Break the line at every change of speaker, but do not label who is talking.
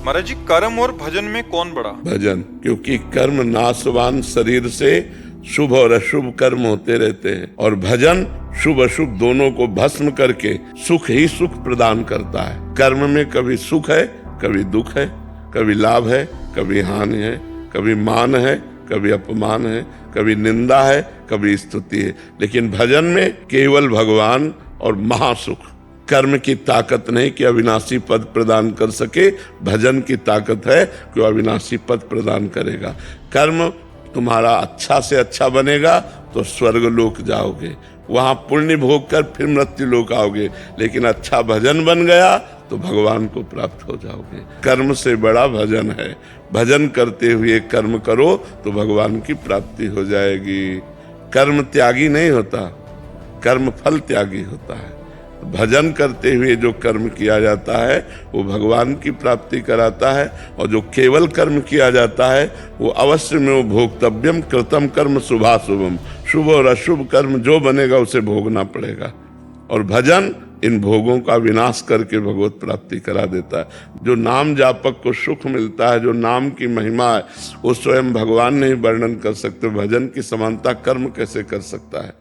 महाराज जी, कर्म और भजन में कौन बड़ा?
भजन, क्योंकि कर्म नाशवान शरीर से शुभ और अशुभ कर्म होते रहते हैं, और भजन शुभ अशुभ दोनों को भस्म करके सुख ही सुख प्रदान करता है। कर्म में कभी सुख है, कभी दुख है, कभी लाभ है, कभी हानि है, कभी मान है, कभी अपमान है, कभी निंदा है, कभी स्तुति है। लेकिन भजन में केवल भगवान और महासुख। कर्म की ताकत नहीं कि अविनाशी पद प्रदान कर सके, भजन की ताकत है कि अविनाशी पद प्रदान करेगा। कर्म तुम्हारा अच्छा से अच्छा बनेगा तो स्वर्ग लोक जाओगे, वहां पुण्य भोग कर फिर मृत्यु लोक आओगे। लेकिन अच्छा भजन बन गया तो भगवान को प्राप्त हो जाओगे। कर्म से बड़ा भजन है। भजन करते हुए कर्म करो तो भगवान की प्राप्ति हो जाएगी। कर्म त्यागी नहीं होता, कर्म फल त्यागी होता है। भजन करते हुए जो कर्म किया जाता है वो भगवान की प्राप्ति कराता है, और जो केवल कर्म किया जाता है वो अवश्य में वो भोक्तव्यम कृतम कर्म शुभाशुभम, शुभ और अशुभ कर्म जो बनेगा उसे भोगना पड़ेगा। और भजन इन भोगों का विनाश करके भगवत प्राप्ति करा देता है। जो नाम जापक को सुख मिलता है, जो नाम की महिमा है, वो स्वयं भगवान नहीं वर्णन कर सकते। भजन की समानता कर्म कैसे कर सकता है?